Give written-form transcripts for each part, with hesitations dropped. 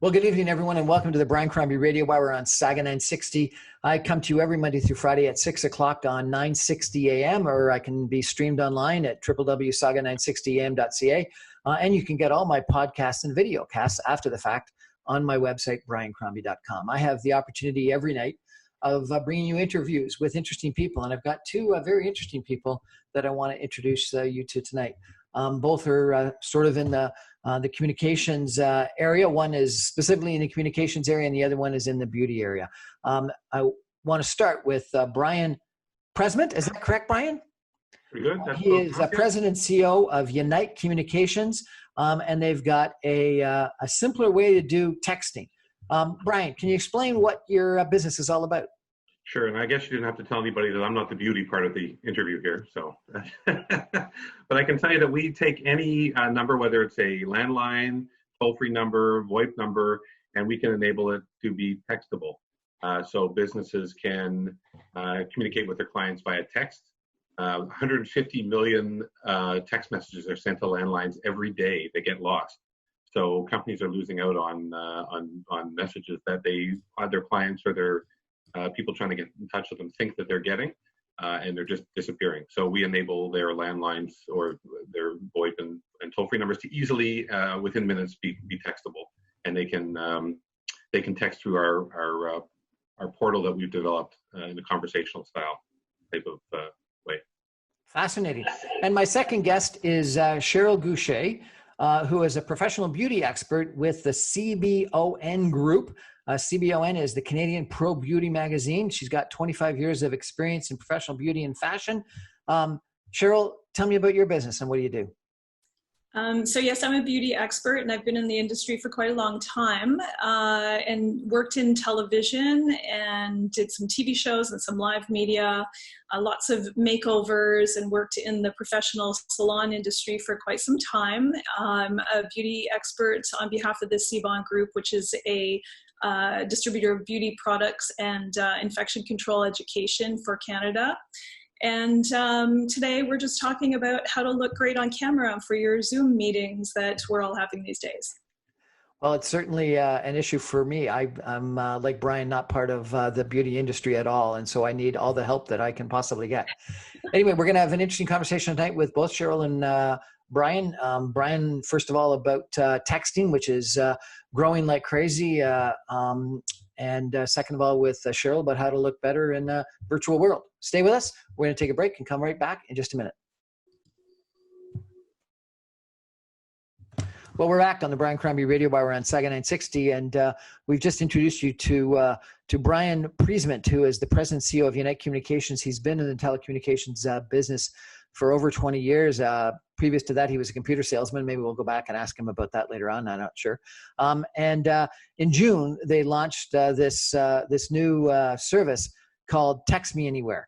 Well, good evening, everyone, and welcome to the Brian Crombie Radio Hour on Saga 960. I come to you every Monday through Friday at 6 o'clock on 960 AM, or I can be streamed online at www.saga960am.ca. And you can get all my podcasts and video casts after the fact on my website, briancrombie.com. I have the opportunity every night of bringing you interviews with interesting people, and I've got two very interesting people that I want to introduce you to tonight. Both are sort of in the communications area. One is specifically in the communications area, and the other one is in the beauty area. I want to start with Brian Presement. Is that correct, Brian? Pretty good. He is President and CEO of Unite Communications, and they've got a simpler way to do texting. Brian, can you explain what your business is all about? Sure, and I guess you didn't have to tell anybody that I'm not the beauty part of the interview here. So, but I can tell you that we take any number, whether it's a landline, toll-free number, VoIP number, and we can enable it to be textable. So businesses can communicate with their clients via text. 150 million text messages are sent to landlines every day that get lost. So companies are losing out on messages that their clients or their people trying to get in touch with them think that they're getting, and they're just disappearing. So we enable their landlines or their VoIP and toll-free numbers to easily, within minutes, be textable, and they can text through our portal that we've developed in a conversational style type of way. Fascinating. And my second guest is Cheryl Gushue, who is a professional beauty expert with the CBON Group. CBON is the Canadian Pro Beauty Magazine. She's got 25 years of experience in professional beauty and fashion. Cheryl, tell me about your business and what do you do? So yes, I'm a beauty expert and I've been in the industry for quite a long time and worked in television and did some TV shows and some live media, lots of makeovers, and worked in the professional salon industry for quite some time. I'm a beauty expert on behalf of the CBON Group, which is a distributor of beauty products and infection control education for Canada. And today we're just talking about how to look great on camera for your Zoom meetings that we're all having these days. Well, it's certainly an issue for me. I'm like Brian, not part of the beauty industry at all. And so I need all the help that I can possibly get. Anyway, we're going to have an interesting conversation tonight with both Cheryl and Brian. Brian, first of all, about texting, which is growing like crazy. And second of all, with Cheryl about how to look better in a virtual world. Stay with us. We're going to take a break and come right back in just a minute. Well, we're back on the Brian Crombie Radio Hour on Saga 960, and we've just introduced you to Brian Presement, who is the President and CEO of Unite Communications. He's been in the telecommunications business for over 20 years. Previous to that, he was a computer salesman. Maybe we'll go back and ask him about that later on. I'm not sure. And in June, they launched this new service called Text Me Anywhere.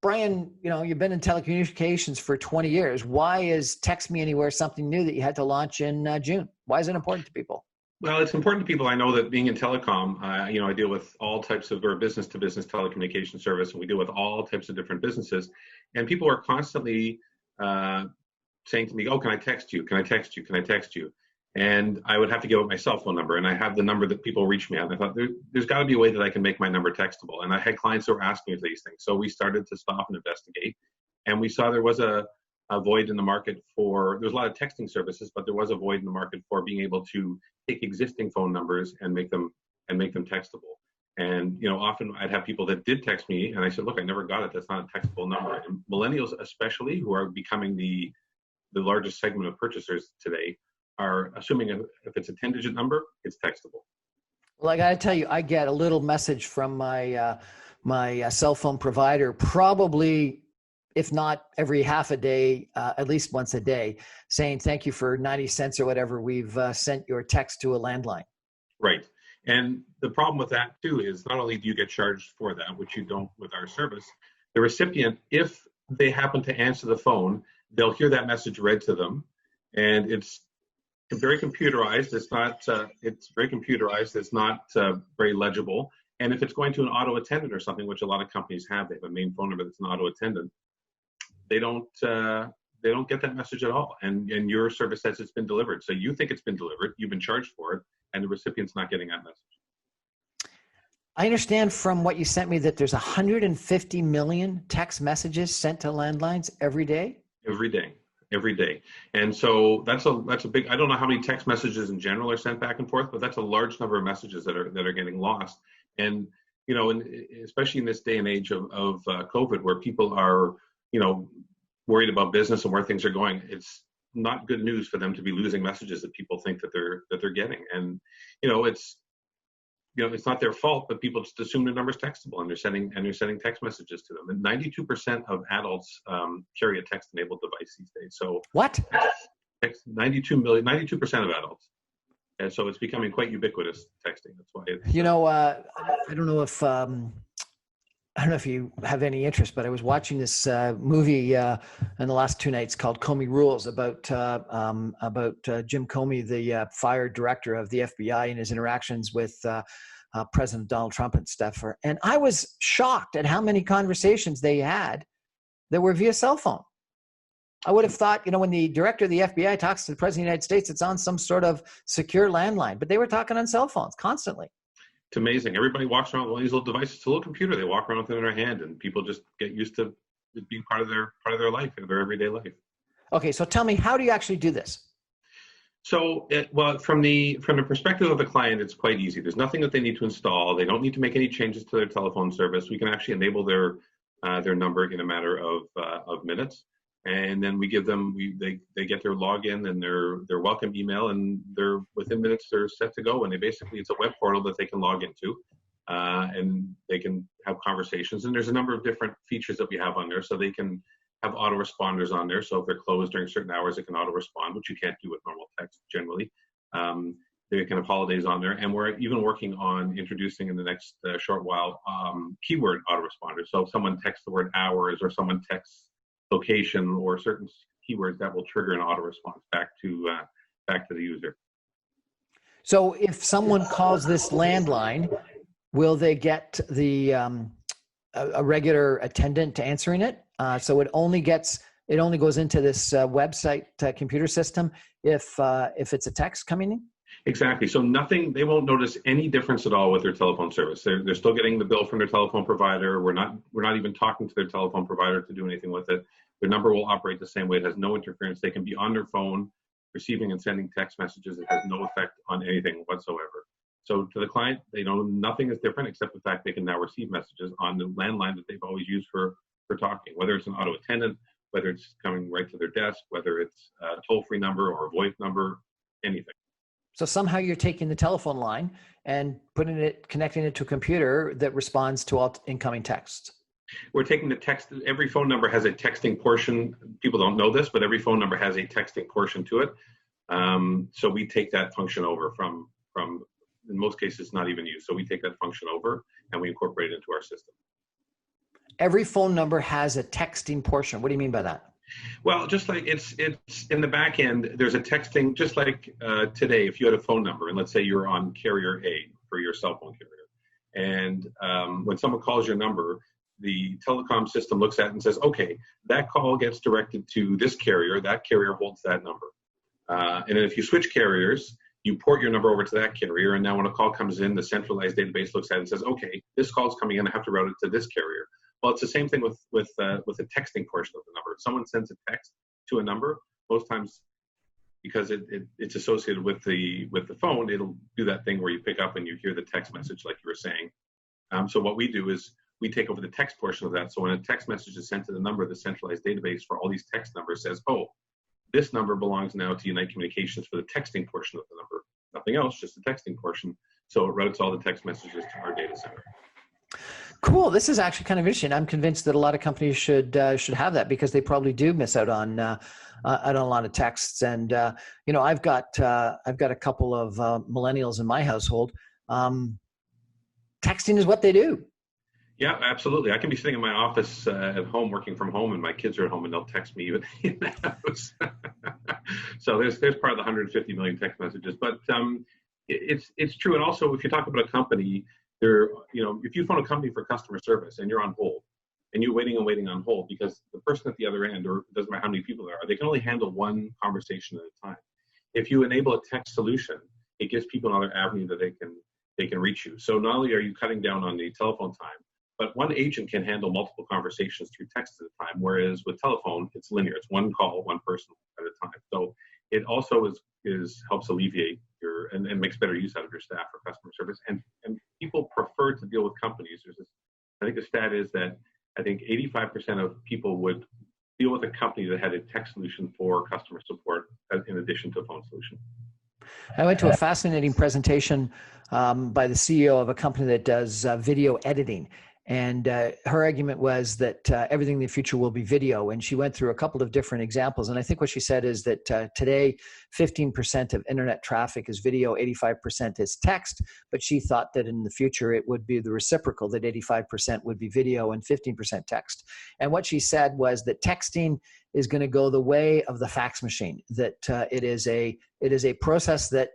Brian, you've been in telecommunications for 20 years. Why is Text Me Anywhere something new that you had to launch in June? Why is it important to people? Well, it's important to people. I know that being in telecom, I deal with all types of business-to-business telecommunication service, and we deal with all types of different businesses. And people are constantly saying to me, "Oh, can I text you? Can I text you? Can I text you?" And I would have to give up my cell phone number, and I have the number that people reach me at. And I thought, there's got to be a way that I can make my number textable. And I had clients who were asking me for these things. So we started to stop and investigate, and we saw there was a void in the market there's a lot of texting services, but there was a void in the market for being able to take existing phone numbers and make them textable. And often I'd have people that did text me, and I said, "Look, I never got it. That's not a textable number." And millennials, especially, who are becoming the largest segment of purchasers today, are assuming if it's a 10-digit number, it's textable. Well, I got to tell you, I get a little message from my cell phone provider, probably, if not every half a day, at least once a day, saying thank you for 90 cents or whatever. We've sent your text to a landline. Right. And the problem with that, too, is not only do you get charged for that, which you don't with our service, the recipient, if they happen to answer the phone, they'll hear that message read to them. And it's very computerized. It's very computerized. It's not very legible. And if it's going to an auto attendant or something, which a lot of companies have, they have a main phone number that's an auto attendant, they don't they don't get that message at all. And your service says it's been delivered. So you think it's been delivered, you've been charged for it, and the recipient's not getting that message. I understand from what you sent me that there's 150 million text messages sent to landlines every day. Every day. And so that's a big, I don't know how many text messages in general are sent back and forth, but that's a large number of messages that are getting lost. And, you know, and especially in this day and age of COVID, where people are, you know, worried about business and where things are going, it's not good news for them to be losing messages that people think that they're getting. And, you know, it's not their fault, but people just assume the number's textable, and they're sending text messages to them. And 92% of adults carry a text-enabled device these days. So what? 92% of adults, and so it's becoming quite ubiquitous, texting. That's why it's, I don't know if you have any interest, but I was watching this movie in the last 2 nights called Comey Rules about Jim Comey, the fired director of the FBI, and his interactions with President Donald Trump and stuff. And I was shocked at how many conversations they had that were via cell phone. I would have thought, when the director of the FBI talks to the President of the United States, it's on some sort of secure landline, but they were talking on cell phones constantly. It's amazing. Everybody walks around with one of these little devices. It's a little computer. They walk around with it in their hand, and people just get used to it being part of their life, their everyday life. Okay, so tell me, how do you actually do this? So, from the perspective of the client, it's quite easy. There's nothing that they need to install. They don't need to make any changes to their telephone service. We can actually enable their number in a matter of minutes. And then we give them, they get their login and their welcome email, and they're within minutes, they're set to go. And it's a web portal that they can log into, and they can have conversations. And there's a number of different features that we have on there. So they can have autoresponders on there. So if they're closed during certain hours, it can autorespond, which you can't do with normal text generally. They can have holidays on there. And we're even working on introducing in the next short while keyword autoresponders. So if someone texts the word hours, or someone texts location or certain keywords, that will trigger an auto response back to the user. So if someone calls this landline, will they get a regular attendant answering it? So it only goes into this website computer system if it's a text coming in? Exactly. So they won't notice any difference at all with their telephone service. They're still getting the bill from their telephone provider. We're not even talking to their telephone provider to do anything with it. Their number will operate the same way. It has no interference. They can be on their phone, receiving and sending text messages. It has no effect on anything whatsoever. So to the client, they know nothing is different except the fact they can now receive messages on the landline that they've always used for talking, whether it's an auto attendant, whether it's coming right to their desk, whether it's a toll-free number or a VoIP number, anything. So somehow you're taking the telephone line and connecting it to a computer that responds to all incoming texts. We're taking the text. Every phone number has a texting portion. People don't know this, but every phone number has a texting portion to it. So we take that function over from in most cases, not even used. So we take that function over and we incorporate it into our system. Every phone number has a texting portion. What do you mean by that? Well, just like it's in the back end, there's a texting, just like today, if you had a phone number, and let's say you're on carrier A for your cell phone carrier, and when someone calls your number, the telecom system looks at it and says, okay, that call gets directed to this carrier, that carrier holds that number. And then if you switch carriers, you port your number over to that carrier, and now when a call comes in, the centralized database looks at it and says, okay, this call's coming in, I have to route it to this carrier. Well, it's the same thing with the texting portion of the number. If someone sends a text to a number, most times, because it's associated with the phone, it'll do that thing where you pick up and you hear the text message, like you were saying. So what we do is we take over the text portion of that. So when a text message is sent to the number, the centralized database for all these text numbers says, oh, this number belongs now to Unite Communications for the texting portion of the number. Nothing else, just the texting portion. So it routes all the text messages to our data center. Cool. This is actually kind of interesting. I'm convinced that a lot of companies should have that, because they probably do miss out on a lot of texts. And I've got a couple of millennials in my household. Texting is what they do. Yeah, absolutely. I can be sitting in my office at home, working from home, and my kids are at home, and they'll text me even in the house. So there's part of the 150 million text messages, but it's true. And also, if you talk about a company, if you phone a company for customer service and you're on hold, and you're waiting and waiting on hold because the person at the other end, or it doesn't matter how many people there are, they can only handle one conversation at a time. If you enable a text solution, it gives people another avenue that they can reach you. So not only are you cutting down on the telephone time, but one agent can handle multiple conversations through text at a time, whereas with telephone, it's linear. It's one call, one person at a time. So it also helps alleviate and makes better use out of your staff for customer service. And people prefer to deal with companies. I think the stat is that I think 85% of people would deal with a company that had a text solution for customer support in addition to a phone solution. I went to a fascinating presentation by the CEO of a company that does video editing. And her argument was that everything in the future will be video. And she went through a couple of different examples. And I think what she said is that today, 15% of internet traffic is video, 85% is text. But she thought that in the future, it would be the reciprocal, that 85% would be video and 15% text. And what she said was that texting is going to go the way of the fax machine, that it is a process that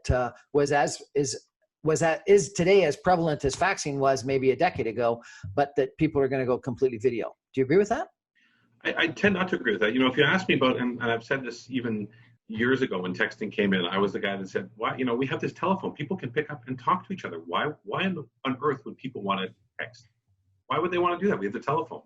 is today as prevalent as faxing was maybe a decade ago, but that people are going to go completely video. Do you agree with that? I tend not to agree with that. You know, if you ask me about, and I've said this even years ago when texting came in, I was the guy that said, why, you know, we have this telephone. People can pick up and talk to each other. Why on earth would people want to text? Why would they want to do that? We have the telephone.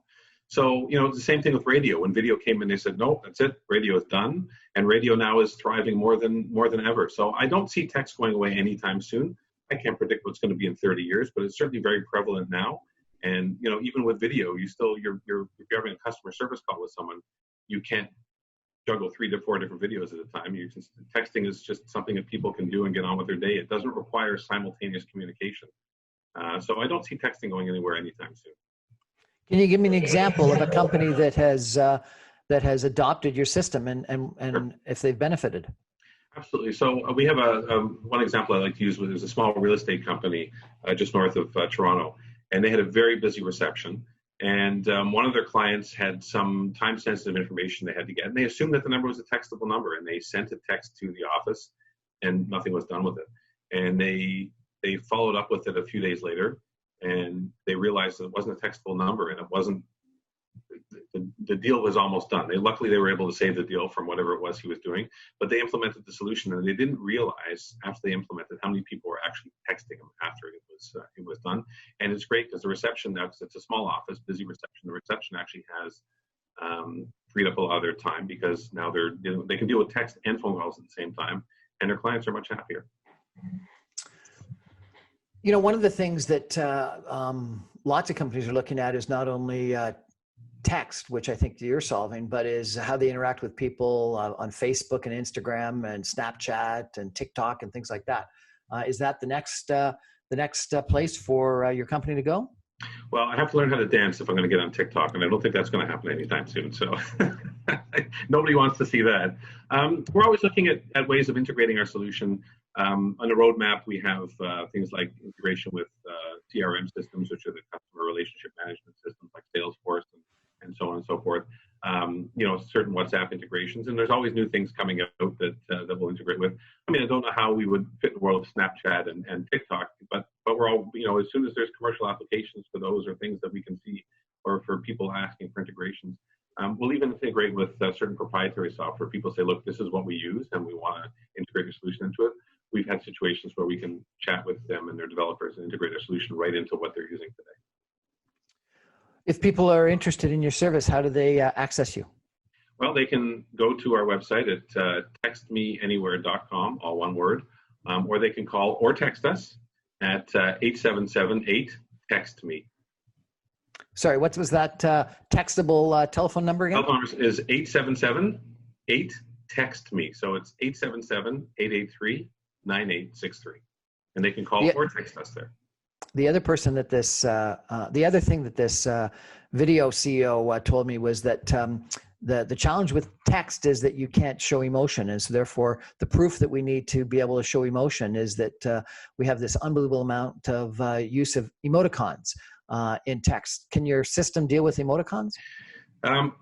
So, you know, it's the same thing with radio. When video came in, they said, no, that's it. Radio is done. And radio now is thriving more than ever. So I don't see text going away anytime soon. I can't predict what's going to be in 30 years, but it's certainly very prevalent now. And, you know, even with video, if you're having a customer service call with someone, you can't juggle 3 to 4 different videos at a time. Texting is just something that people can do and get on with their day. It doesn't require simultaneous communication. So I don't see texting going anywhere anytime soon. Can you give me an example of a company that has adopted your system and Sure. if they've benefited? Absolutely. So we have one example I like to use is a small real estate company just north of Toronto, and they had a very busy reception. And one of their clients had some time-sensitive information they had to get, and they assumed that the number was a textable number, and they sent a text to the office, and nothing was done with it. And they followed up with it a few days later, and they realized that it wasn't a textable number, and it wasn't. The deal was almost done. Luckily, they were able to save the deal from whatever it was he was doing, but they implemented the solution, and they didn't realize after they implemented how many people were actually texting him after it was done. And it's great because the reception, it's a small office, busy reception. The reception actually has freed up a lot of their time because now they can deal with text and phone calls at the same time, and their clients are much happier. You know, one of the things that lots of companies are looking at is not only text, which I think you're solving, but is how they interact with people on Facebook and Instagram and Snapchat and TikTok and things like that. Is that the next place for your company to go? Well, I have to learn how to dance if I'm going to get on TikTok, and I don't think that's going to happen anytime soon. So nobody wants to see that. We're always looking at ways of integrating our solution. On the roadmap, we have things like integration with CRM systems, which are the customer relationship management systems like Salesforce and so on and so forth. You know, certain WhatsApp integrations, and there's always new things coming out that we'll integrate with. I mean, I don't know how we would fit in the world of Snapchat and TikTok, but we're all, you know, as soon as there's commercial applications for those or things that we can see, or for people asking for integrations, we'll even integrate with certain proprietary software. People say, look, this is what we use, and we want to integrate a solution into it. We've had situations where we can chat with them and their developers and integrate a solution right into what they're using today. If people are interested in your service, how do they access you? Well, they can go to our website at textmeanywhere.com, all one word, or they can call or text us at 877-8-TEXT-ME. Sorry, what was that textable telephone number again? Telephone number is 877-8-TEXT-ME. So it's 877-883-9863. And they can call or text us there. The other person that the other thing that this video CEO told me was that the challenge with text is that you can't show emotion, and so therefore the proof that we need to be able to show emotion is that we have this unbelievable amount of use of emoticons in text. Can your system deal with emoticons?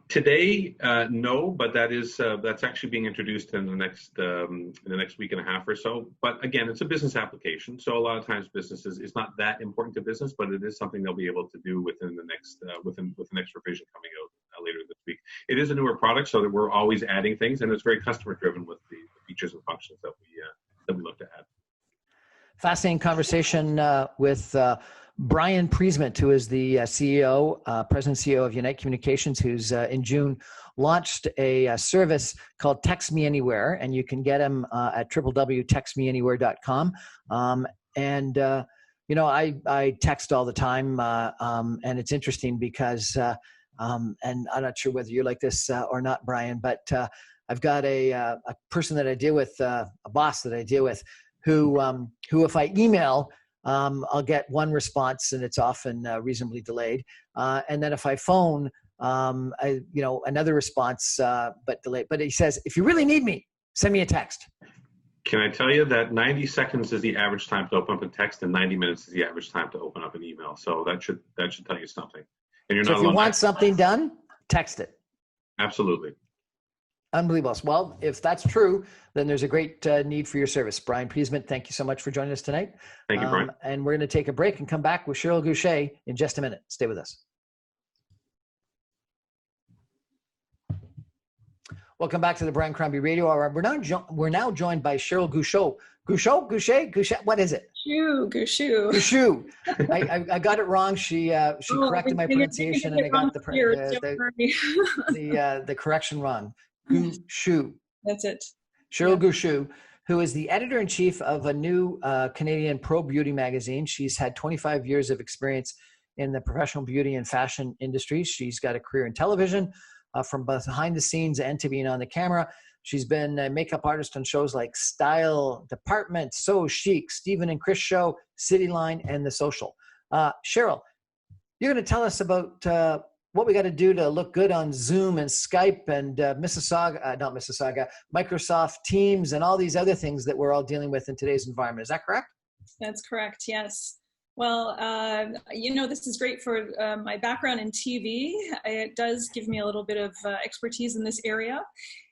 Today, no, but that's actually being introduced in the next week and a half or so. But again, it's a business application, so a lot of times businesses, it's not that important to business, but it is something they'll be able to do within the next with the next revision coming out later this week. It is a newer product, so that we're always adding things, and it's very customer driven with the features and functions that we look to add. Fascinating conversation with Brian Presement, who is the CEO, President and CEO of Unite Communications, who's in June launched a service called Text Me Anywhere, and you can get him at www.textmeanywhere.com. I text all the time, and it's interesting because, and I'm not sure whether you're like this or not, Brian, but I've got a person that I deal with, a boss that I deal with, who if I email, I'll get one response, and it's often reasonably delayed. And then if I phone, another response, but delayed. But he says, if you really need me, send me a text. Can I tell you that 90 seconds is the average time to open up a text, and 90 minutes is the average time to open up an email. So that should tell you something. And you're so not if you want something done, text it. Absolutely. Unbelievable. Well, if that's true, then there's a great need for your service. Brian Presement, thank you so much for joining us tonight. Thank you, Brian. And we're going to take a break and come back with Cheryl Gushue in just a minute. Stay with us. Welcome back to the Brian Crombie Radio Hour. We're now joined by Cheryl Gushue. Gushue? What is it? Gushue. Gushue. I got it wrong. She corrected my pronunciation, and I got the correction wrong. Gushue. That's it. Cheryl Gushue, who is the editor-in-chief of a new Canadian pro beauty magazine. She's had 25 years of experience in the professional beauty and fashion industry. She's got a career in television, from behind the scenes and to being on the camera. She's been a makeup artist on shows like Style Department, So Chic, Stephen and Chris Show, Cityline, and The Social. Cheryl, you're going to tell us about what we got to do to look good on Zoom and Skype and Microsoft Teams and all these other things that we're all dealing with in today's environment. Is that correct? That's correct, yes. Well, this is great for my background in TV. It does give me a little bit of expertise in this area.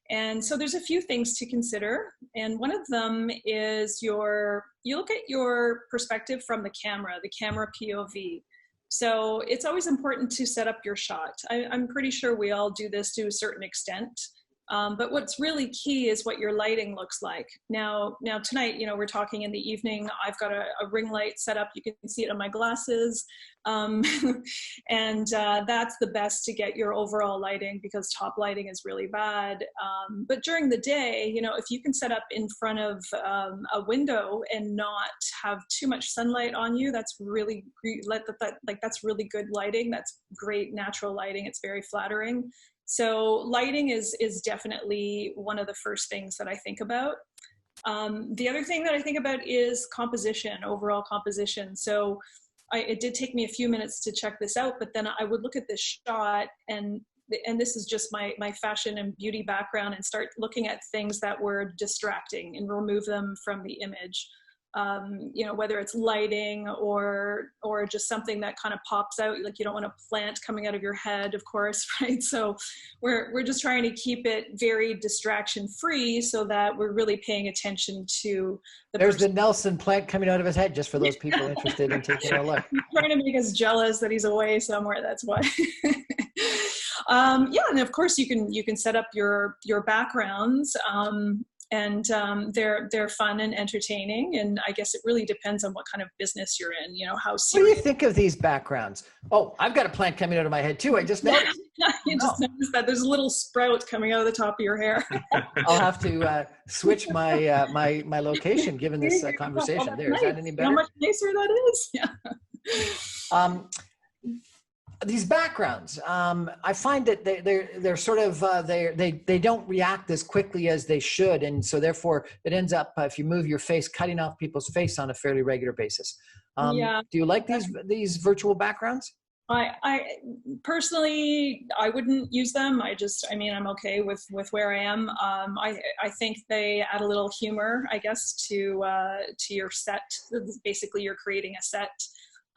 And so there's a few things to consider. And one of them is you look at your perspective from the camera POV. So it's always important to set up your shot. I'm pretty sure we all do this to a certain extent. But what's really key is what your lighting looks like. Now tonight, we're talking in the evening. I've got a ring light set up. You can see it on my glasses. And that's the best to get your overall lighting, because top lighting is really bad. But during the day, if you can set up in front of a window and not have too much sunlight on you, that's really that's really good lighting. That's great natural lighting. It's very flattering. So lighting is definitely one of the first things that I think about. The other thing that I think about is composition, overall composition. So it did take me a few minutes to check this out, but then I would look at this shot, and this is just my fashion and beauty background, and start looking at things that were distracting and remove them from the image. Whether it's lighting or just something that kind of pops out, like you don't want a plant coming out of your head, of course, right? So we're just trying to keep it very distraction free, so that we're really paying attention to There's the Nelson plant coming out of his head, just for those people interested in taking a look. He's trying to make us jealous that he's away somewhere. That's why. And of course you can set up your backgrounds. And they're fun and entertaining, and I guess it really depends on what kind of business you're in. How serious. What do you think of these backgrounds? Oh, I've got a plant coming out of my head too. I just noticed. You just noticed that there's a little sprout coming out of the top of your hair. I'll have to switch my my location given this conversation. There, is that any better? How much nicer that is? Yeah. These backgrounds, I find that they're sort of they don't react as quickly as they should, and so therefore it ends up, if you move your face, cutting off people's face on a fairly regular basis. Do you like these virtual backgrounds? I personally, I wouldn't use them. I'm okay with where I am. I think they add a little humor, I guess, to your set. Basically, you're creating a set.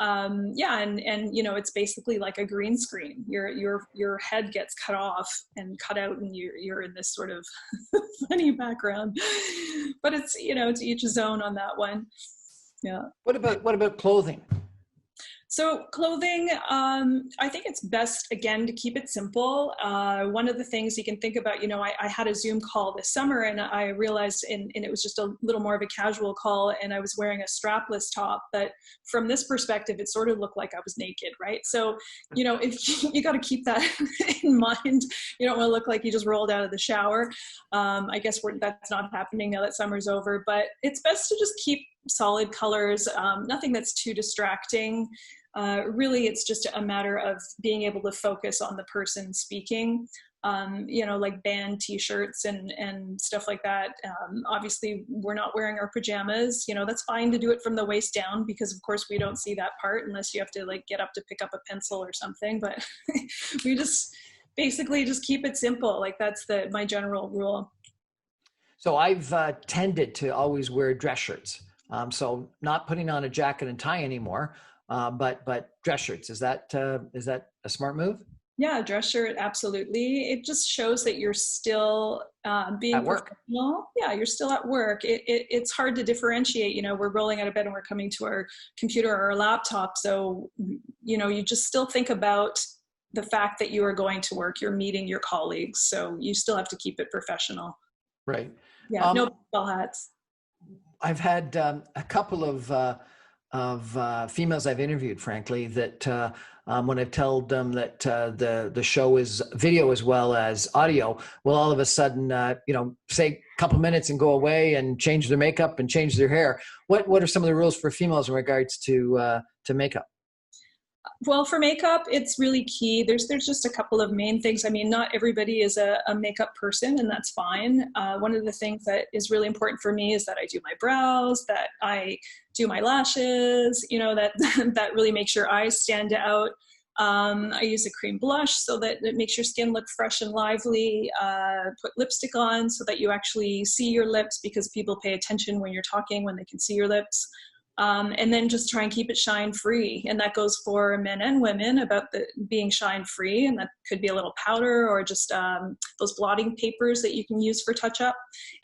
Yeah, and you know, it's basically like a green screen. Your head gets cut off and cut out, and you're in this sort of funny background. But it's, you know, it's each his own on that one. Yeah. What about clothing? So clothing, I think it's best, again, to keep it simple. One of the things you can think about, you know, I had a Zoom call this summer, and I realized, and it was just a little more of a casual call, and I was wearing a strapless top, but from this perspective, it sort of looked like I was naked, right? So, you know, if you got to keep that in mind. You don't want to look like you just rolled out of the shower. I guess that's not happening now that summer's over, but it's best to just keep solid colors, nothing that's too distracting. Really, it's just a matter of being able to focus on the person speaking, you know, like band t-shirts and stuff like that. Obviously, we're not wearing our pajamas. You know, that's fine to do it from the waist down, because of course we don't see that part unless you have to like get up to pick up a pencil or something. But we just basically just keep it simple. Like that's my general rule. So I've tended to always wear dress shirts. So not putting on a jacket and tie anymore. But dress shirts, is that a smart move? Yeah, dress shirt, absolutely. It just shows that you're still being at work. Professional. Yeah, you're still at work. It's hard to differentiate. You know, we're rolling out of bed and we're coming to our computer or our laptop. So, you know, you just still think about the fact that you are going to work, you're meeting your colleagues. So you still have to keep it professional. Right. Yeah, no baseball hats. I've had a couple of females I've interviewed, frankly, that when I've told them that the show is video as well as audio, will all of a sudden, you know, say a couple minutes and go away and change their makeup and change their hair. What are some of the rules for females in regards to makeup? Well, for makeup, it's really key. There's just a couple of main things. I mean, not everybody is a makeup person, and that's fine. One of the things that is really important for me is that I do my brows, that I do my lashes, you know, that that really makes your eyes stand out. I use a cream blush so that it makes your skin look fresh and lively. Put lipstick on so that you actually see your lips, because people pay attention when you're talking, when they can see your lips. And then just try and keep it shine free. And that goes for men and women, about being shine free. And that could be a little powder or just those blotting papers that you can use for touch up.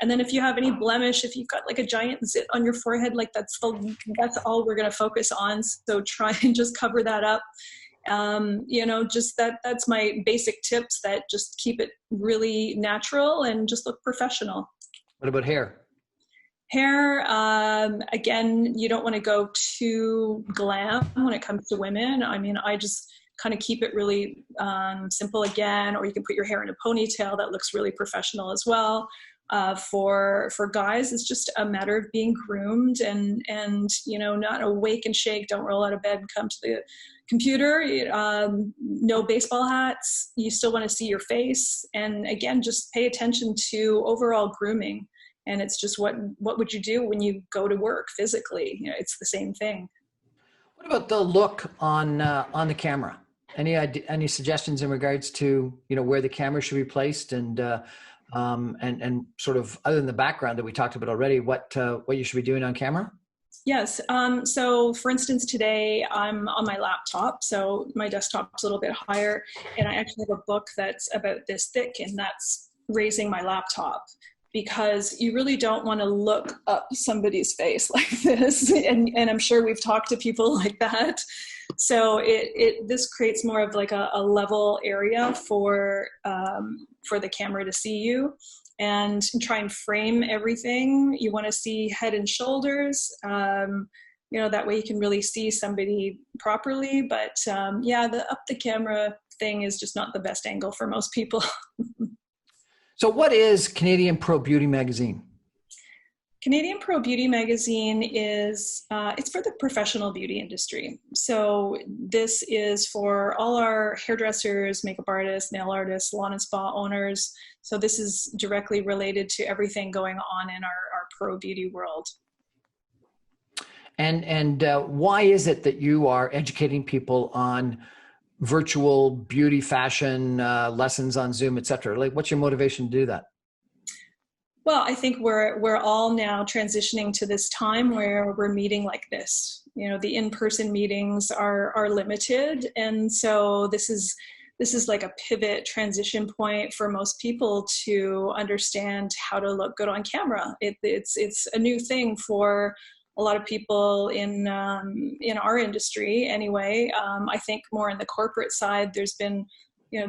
And then if you have any blemish, if you've got like a giant zit on your forehead, like that's all we're going to focus on. So try and just cover that up. You know, just that's my basic tips, that just keep it really natural and just look professional. What about hair? Hair, again, you don't want to go too glam when it comes to women. I mean, I just kind of keep it really simple again, or you can put your hair in a ponytail that looks really professional as well. For guys, it's just a matter of being groomed and you know, not a wake and shake, don't roll out of bed and come to the computer. No baseball hats. You still want to see your face. And again, just pay attention to overall grooming. And it's just what would you do when you go to work physically? You know, it's the same thing. What about the look on the camera? Any suggestions in regards to, you know, where the camera should be placed and sort of, other than the background that we talked about already, what you should be doing on camera? Yes. So for instance, today I'm on my laptop, so my desktop's a little bit higher, and I actually have a book that's about this thick, and that's raising my laptop, because you really don't want to look up somebody's face like this. And I'm sure we've talked to people like that. So this creates more of like a level area for the camera to see you, and try and frame everything. You want to see head and shoulders, you know, that way you can really see somebody properly. But yeah, the up the camera thing is just not the best angle for most people. So what is Canadian Pro Beauty Magazine? Canadian Pro Beauty Magazine is, it's for the professional beauty industry. So this is for all our hairdressers, makeup artists, nail artists, salon and spa owners. So this is directly related to everything going on in our pro beauty world. And why is it that you are educating people on virtual beauty, fashion, lessons on Zoom, et cetera? Like, what's your motivation to do that? Well, I think we're all now transitioning to this time where we're meeting like this. the in-person meetings are limited. And so this is like a pivot transition point for most people to understand how to look good on camera. It's a new thing for a lot of people in our industry anyway. I think more in the corporate side, there's been,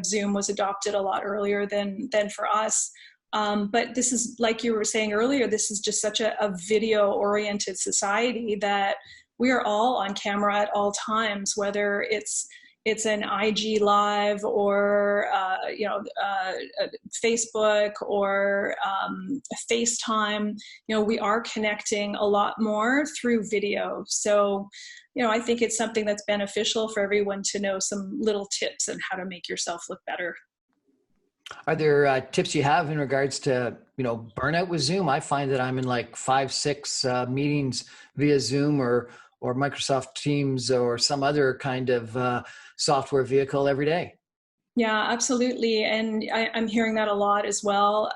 Zoom was adopted a lot earlier than for us. But this is, like you were saying earlier, this is just such a video-oriented society that we are all on camera at all times, whether it's an IG live or Facebook or FaceTime. We are connecting a lot more through video. So, I think it's something that's beneficial for everyone to know some little tips on how to make yourself look better. Are there tips you have in regards to, burnout with Zoom? I find that I'm in like 5-6 meetings via Zoom or Microsoft Teams or some other kind of software vehicle every day. Yeah, absolutely. And I'm hearing that a lot as well.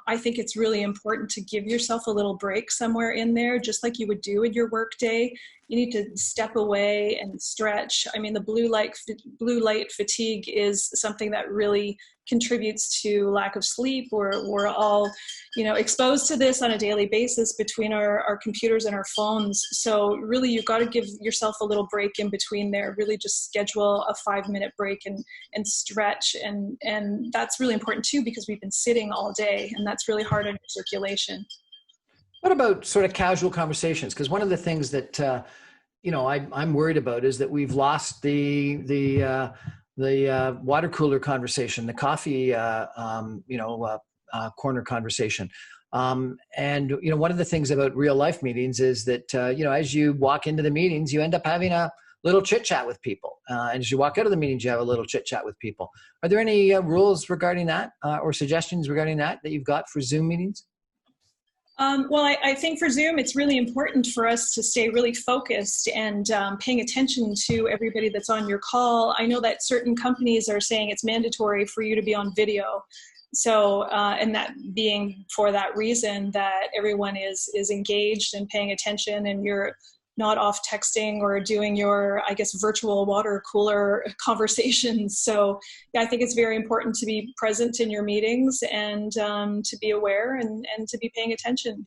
I think it's really important to give yourself a little break somewhere in there, just like you would do in your workday. You need to step away and stretch. I mean, the blue light fatigue is something that really contributes to lack of sleep. We're all, exposed to this on a daily basis between our computers and our phones. So really, you've got to give yourself a little break in between there. Really just schedule a 5-minute break and stretch. And that's really important too, because we've been sitting all day, and that's really hard on your circulation. What about sort of casual conversations? Because one of the things that I'm worried about is that we've lost the water cooler conversation, the coffee corner conversation. And one of the things about real life meetings is that as you walk into the meetings, you end up having a little chit chat with people, and as you walk out of the meetings, you have a little chit chat with people. Are there any rules regarding that or suggestions regarding that you've got for Zoom meetings? Well, I think for Zoom, it's really important for us to stay really focused and paying attention to everybody that's on your call. I know that certain companies are saying it's mandatory for you to be on video. So, and that being for that reason that everyone is engaged and paying attention, and you're not off texting or doing your, I guess, virtual water cooler conversations. So yeah, I think it's very important to be present in your meetings and to be aware and to be paying attention.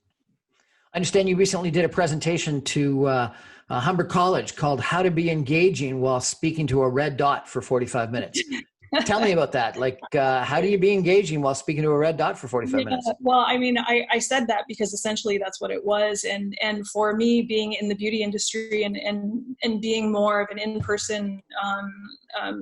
I understand you recently did a presentation to Humber College called How to Be Engaging While Speaking to a Red Dot for 45 minutes. Tell me about that. Like, how do you be engaging while speaking to a red dot for 45 minutes? Well, I mean, I said that because essentially that's what it was. And for me, being in the beauty industry and being more of an in-person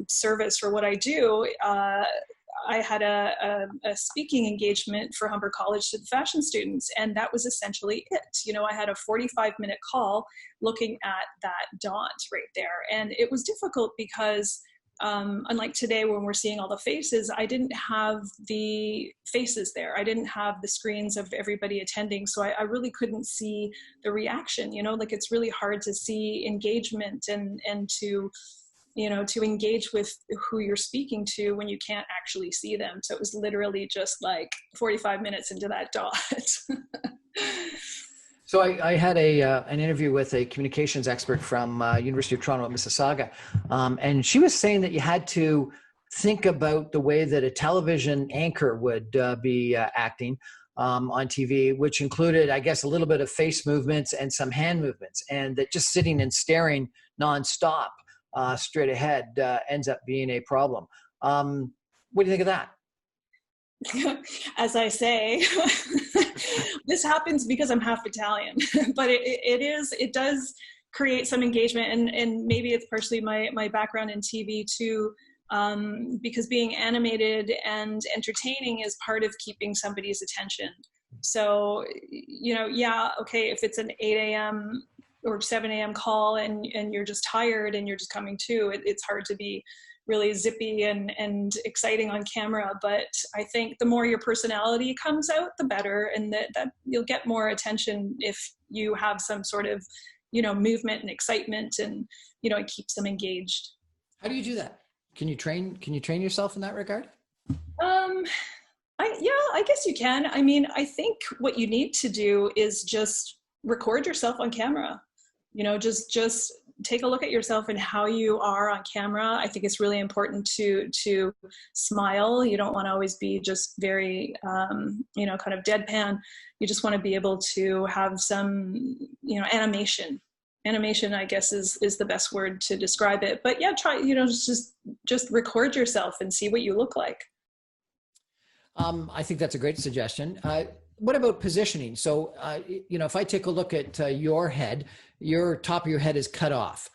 service for what I do, I had a speaking engagement for Humber College to the fashion students, and that was essentially it. I had a 45-minute call looking at that dot right there. And it was difficult because unlike today when we're seeing all the faces, I didn't have the faces there. I didn't have the screens of everybody attending. So I really couldn't see the reaction, like it's really hard to see engagement and to engage with who you're speaking to when you can't actually see them. So it was literally just like 45 minutes into that dot. So I had an interview with a communications expert from University of Toronto at Mississauga, and she was saying that you had to think about the way that a television anchor would be acting on TV, which included, I guess, a little bit of face movements and some hand movements, and that just sitting and staring nonstop straight ahead ends up being a problem. What do you think of that? As I say, this happens because I'm half Italian, but it does create some engagement, and maybe it's partially my background in TV too, because being animated and entertaining is part of keeping somebody's attention. So, okay, if it's an 8 a.m. or 7 a.m. call and you're just tired and you're just coming to, it's hard to be really zippy and exciting on camera. But I think the more your personality comes out, the better, and that you'll get more attention if you have some sort of, movement and excitement, and, it keeps them engaged. How do you do that? Can you train yourself in that regard? I guess you can. I mean, I think what you need to do is just record yourself on camera. just take a look at yourself and how you are on camera. I think it's really important to smile. You don't want to always be just very, kind of deadpan. You just want to be able to have some, animation. Animation, I guess, is the best word to describe it. But yeah, try, just record yourself and see what you look like. I think that's a great suggestion. What about positioning? So, if I take a look at your head, your top of your head is cut off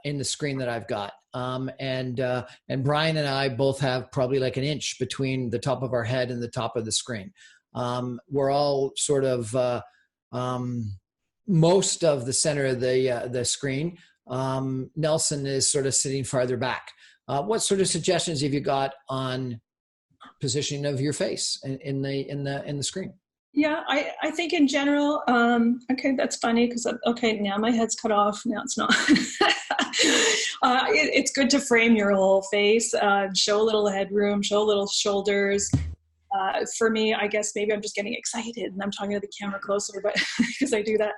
in the screen that I've got. And Brian and I both have probably like an inch between the top of our head and the top of the screen. We're all sort of most of the center of the screen. Nelson is sort of sitting farther back. What sort of suggestions have you got on positioning of your face in the screen? Yeah, I think in general, okay, that's funny because, now my head's cut off. Now it's not. It's good to frame your whole face, show a little headroom, show a little shoulders. For me, I guess maybe I'm just getting excited and I'm talking to the camera closer, but because I do that.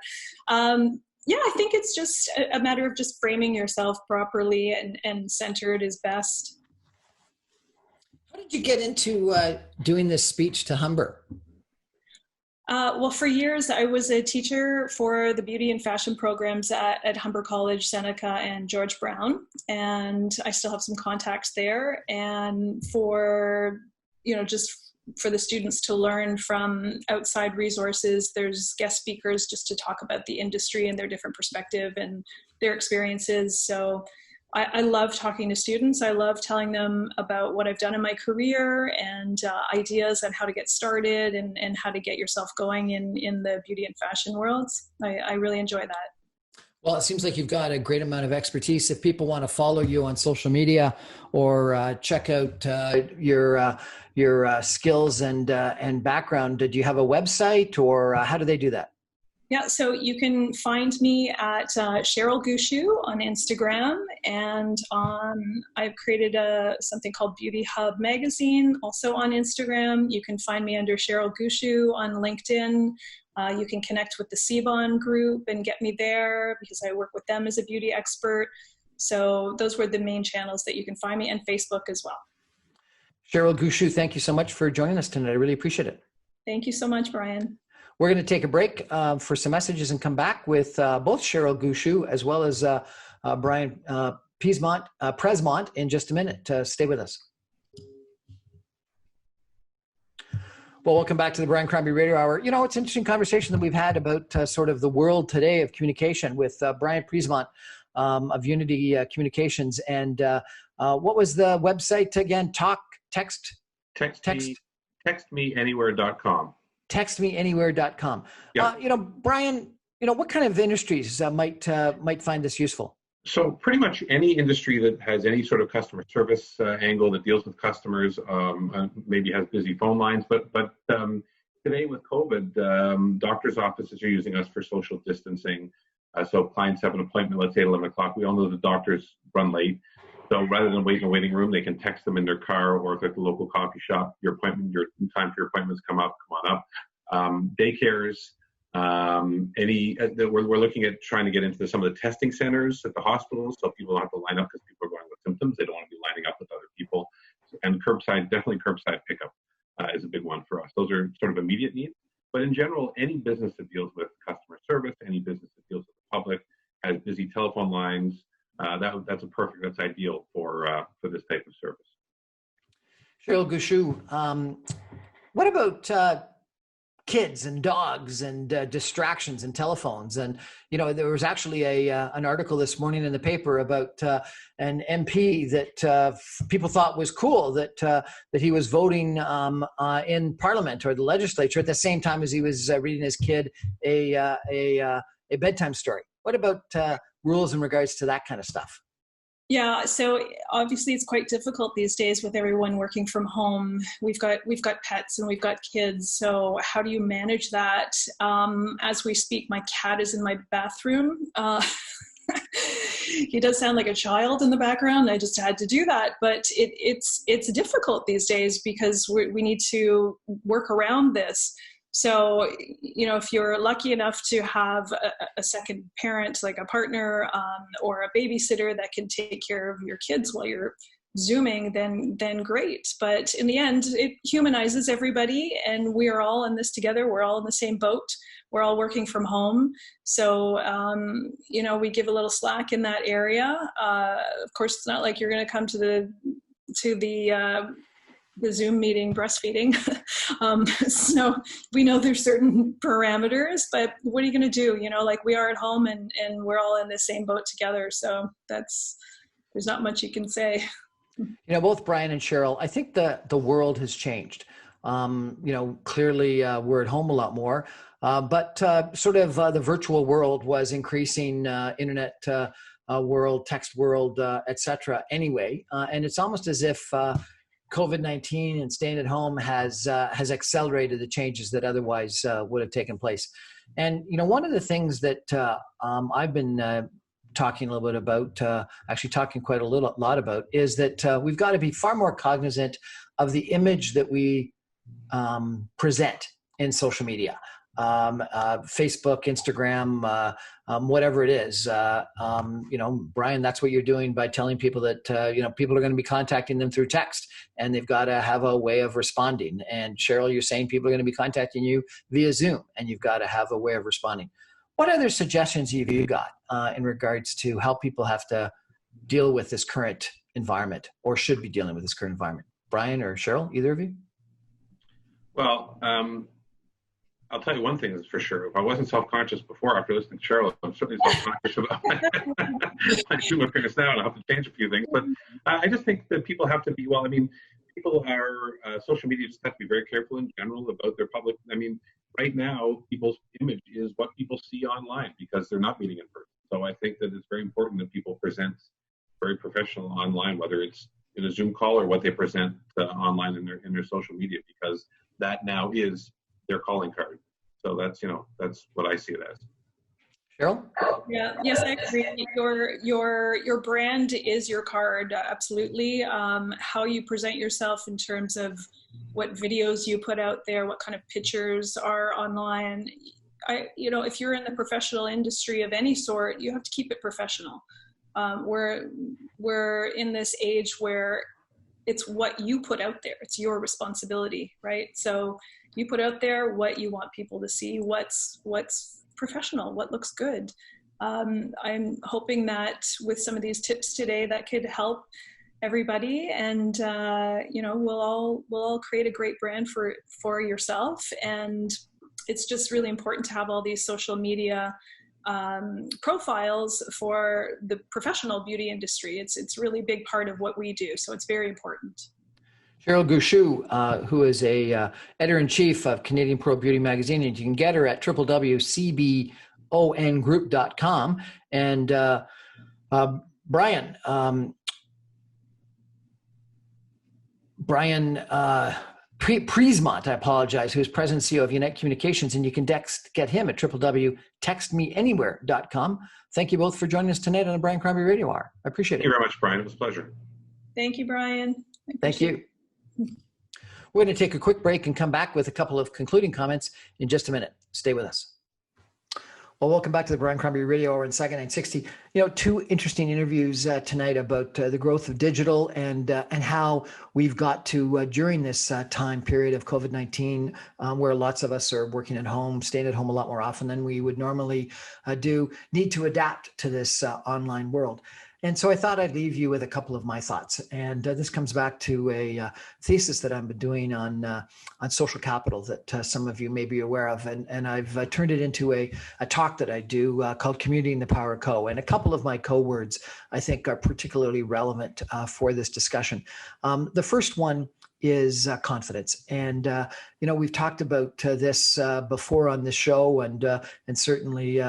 I think it's just a matter of just framing yourself properly and centered is best. How did you get into doing this speech to Humber? Well, for years, I was a teacher for the beauty and fashion programs at Humber College, Seneca, and George Brown. And I still have some contacts there. And for, just for the students to learn from outside resources, there's guest speakers just to talk about the industry and their different perspective and their experiences. So I love talking to students. I love telling them about what I've done in my career and ideas on how to get started and how to get yourself going in the beauty and fashion worlds. I really enjoy that. Well, it seems like you've got a great amount of expertise. If people want to follow you on social media or check out your skills and background, do you have a website or how do they do that? Yeah, so you can find me at Cheryl Gushue on Instagram, and I've created something called Beauty Hub Magazine, also on Instagram. You can find me under Cheryl Gushue on LinkedIn. You can connect with the CBON group and get me there because I work with them as a beauty expert. So those were the main channels that you can find me, and Facebook as well. Cheryl Gushue, thank you so much for joining us tonight. I really appreciate it. Thank you so much, Brian. We're going to take a break for some messages and come back with both Cheryl Gushue as well as Brian Presement in just a minute. Stay with us. Well, welcome back to the Brian Crombie Radio Hour. It's an interesting conversation that we've had about sort of the world today of communication with Brian Presement of Unity Communications. And what was the website again? TextMeAnywhere.com. TextMeAnywhere.com. Yeah. Brian, what kind of industries might find this useful? So pretty much any industry that has any sort of customer service angle that deals with customers, maybe has busy phone lines. But today with COVID, doctors' offices are using us for social distancing. So clients have an appointment, let's say at 11 o'clock. We all know the doctors run late. So rather than wait in a waiting room, they can text them in their car, or if they're at the local coffee shop, your time for your appointments come on up. Daycares, we're looking at trying to get into some of the testing centers at the hospitals, so people don't have to line up because people are going with symptoms. They don't want to be lining up with other people. And definitely curbside pickup is a big one for us. Those are sort of immediate needs. But in general, any business that deals with customer service, any business that deals with the public, has busy telephone lines. That's ideal for this type of service. Cheryl Gushue, what about kids and dogs and distractions and telephones? And there was actually an article this morning in the paper about an MP that people thought was cool that he was voting in Parliament or the legislature at the same time as he was reading his kid a bedtime story. What about rules in regards to that kind of stuff? Yeah, so obviously it's quite difficult these days with everyone working from home. We've got pets and we've got kids. So how do you manage that? As we speak, my cat is in my bathroom. He does sound like a child in the background. I just had to do that, but it's difficult these days because we need to work around this. So, if you're lucky enough to have a second parent, like a partner or a babysitter that can take care of your kids while you're Zooming, then great. But in the end, it humanizes everybody, and we are all in this together. We're all in the same boat. We're all working from home. So, we give a little slack in that area. Of course, it's not like you're going to come to the Zoom meeting breastfeeding. So we know there's certain parameters, but what are you going to do? Like we are at home and we're all in the same boat together. So there's not much you can say. Both Brian and Cheryl, I think the world has changed. Clearly we're at home a lot more, but the virtual world was increasing, internet world, text world, etc. Anyway, and it's almost as if COVID-19 and staying at home has accelerated the changes that otherwise would have taken place. And, one of the things that I've been talking a little bit about, actually talking quite a lot about, is that we've got to be far more cognizant of the image that we present in social media. Facebook, Instagram, whatever it is. Brian, that's what you're doing by telling people that, people are going to be contacting them through text and they've got to have a way of responding. And Cheryl, you're saying people are going to be contacting you via Zoom and you've got to have a way of responding. What other suggestions have you got in regards to how people have to deal with this current environment or should be dealing with this current environment? Brian or Cheryl, either of you? Well, I'll tell you one thing is for sure. If I wasn't self-conscious before, after listening to Cheryl, I'm certainly self-conscious about my Zoom appearance now, and I have to change a few things. But I just think that people have to be, people are, social media just have to be very careful in general about their public. Right now, people's image is what people see online because they're not meeting in person. So I think that it's very important that people present very professional online, whether it's in a Zoom call or what they present online in their social media, because that now is their calling card. So that's what I see it as. Cheryl? Yeah, yes, I agree. Your brand is your card, absolutely. How you present yourself in terms of what videos you put out there, what kind of pictures are online. If you're in the professional industry of any sort, you have to keep it professional. We're in this age where it's what you put out there. It's your responsibility, right? So you put out there what you want people to see, what's professional, what looks good. I'm hoping that with some of these tips today that could help everybody, and we'll all create a great brand for yourself. And it's just really important to have all these social media profiles for the professional beauty industry. It's really a big part of what we do, so it's very important. Cheryl Gushue, who is a editor-in-chief of Canadian Pro Beauty Magazine, and you can get her at www.cbongroup.com. And Brian Presement, I apologize, who is president and CEO of Unite Communications, and you can get him at www.textmeanywhere.com. Thank you both for joining us tonight on the Brian Crombie Radio Hour. I appreciate it. Thank you very much, Brian. It was a pleasure. Thank you, Brian. Thank you. We're going to take a quick break and come back with a couple of concluding comments in just a minute. Stay with us. Well, welcome back to the Brian Crombie Radio Hour in Saga 960. Two interesting interviews tonight about the growth of digital and how we've got to, during this time period of COVID-19, where lots of us are working at home, staying at home a lot more often than we would normally need to adapt to this online world. And so I thought I'd leave you with a couple of my thoughts. And this comes back to a thesis that I've been doing on social capital that some of you may be aware of. And I've turned it into a talk that I do called Community and the Power of Co. And a couple of my co-words I think are particularly relevant for this discussion. The first one is confidence. And, we've talked about this before on this show, and certainly,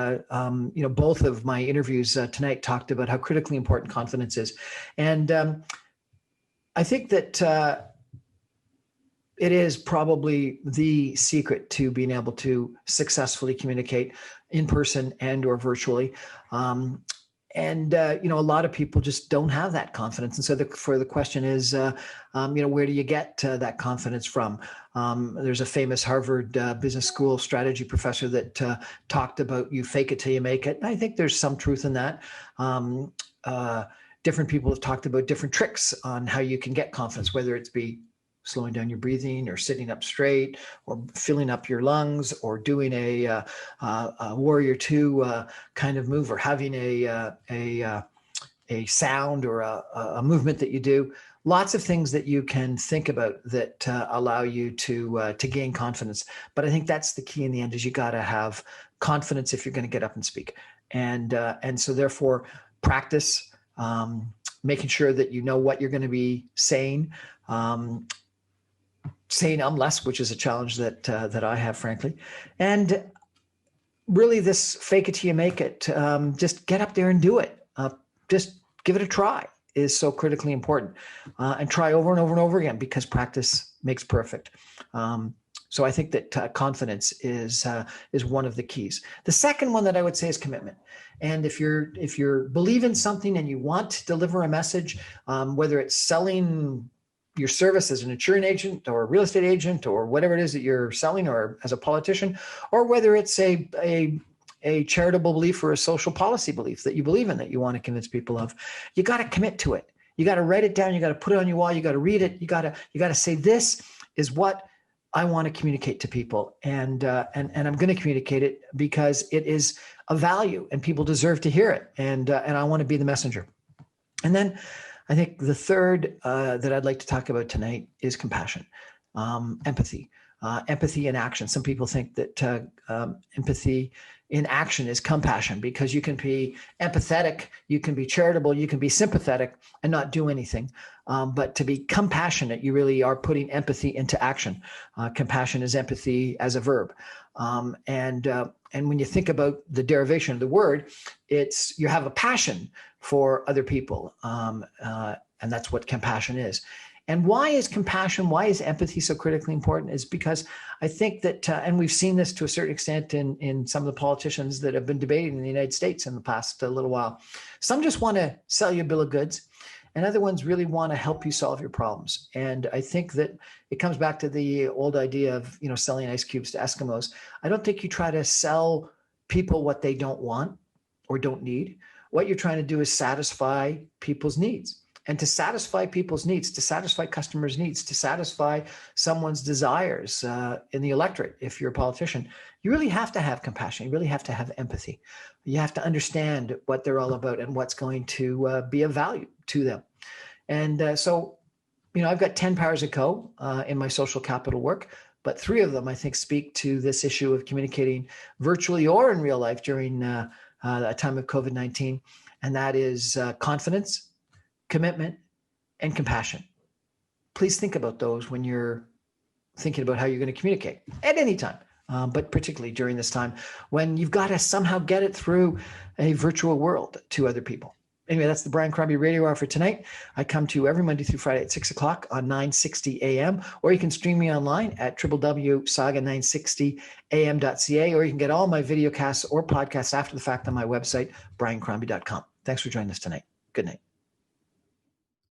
both of my interviews tonight talked about how critically important confidence is. And I think that it is probably the secret to being able to successfully communicate in person and or virtually. a lot of people just don't have that confidence. And so the question is, where do you get that confidence from? There's a famous Harvard Business School strategy professor that talked about you fake it till you make it. And I think there's some truth in that. Different people have talked about different tricks on how you can get confidence, whether it's be slowing down your breathing or sitting up straight or filling up your lungs or doing a warrior two kind of move or having a sound or a movement that you do. Lots of things that you can think about that allow you to gain confidence. But I think that's the key in the end is you got to have confidence if you're going to get up and speak. And so therefore practice, making sure that you know what you're going to be saying, saying less, which is a challenge that I have, frankly. And really this fake it till you make it, just get up there and do it. Just give it a try is so critically important, and try over and over and over again because practice makes perfect. So I think that confidence is one of the keys. The second one that I would say is commitment. And if you're believe in something and you want to deliver a message, whether it's selling your service as an insurance agent or a real estate agent or whatever it is that you're selling, or as a politician, or whether it's a charitable belief or a social policy belief that you believe in, that you want to convince people of, you got to commit to it. You got to write it down. You got to put it on your wall. You got to read it. You got to say, this is what I want to communicate to people. And I'm going to communicate it because it is a value and people deserve to hear it. And I want to be the messenger. And then I think the third that I'd like to talk about tonight is compassion, empathy, empathy in action. Some people think that empathy in action is compassion because you can be empathetic, you can be charitable, you can be sympathetic and not do anything. But to be compassionate, you really are putting empathy into action. Compassion is empathy as a verb. And when you think about the derivation of the word, it's you have a passion for other people. And that's what compassion is. And why is empathy so critically important is because I think that, and we've seen this to a certain extent in some of the politicians that have been debating in the United States in the past little while. Some just want to sell you a bill of goods and other ones really want to help you solve your problems. And I think that it comes back to the old idea of, selling ice cubes to Eskimos. I don't think you try to sell people what they don't want or don't need. What you're trying to do is satisfy people's needs. And to satisfy people's needs, to satisfy customers' needs, to satisfy someone's desires in the electorate, if you're a politician, you really have to have compassion. You really have to have empathy. You have to understand what they're all about and what's going to be of value to them. And so, I've got 10 powers of co in my social capital work, but 3 of them, I think, speak to this issue of communicating virtually or in real life during a time of COVID-19. And that is confidence, commitment, and compassion. Please think about those when you're thinking about how you're going to communicate at any time, but particularly during this time when you've got to somehow get it through a virtual world to other people. Anyway, that's the Brian Crombie Radio Hour for tonight. I come to you every Monday through Friday at 6 o'clock on 960 AM, or you can stream me online at www.saga960am.ca, or you can get all my video casts or podcasts after the fact on my website, briancrombie.com. Thanks for joining us tonight. Good night.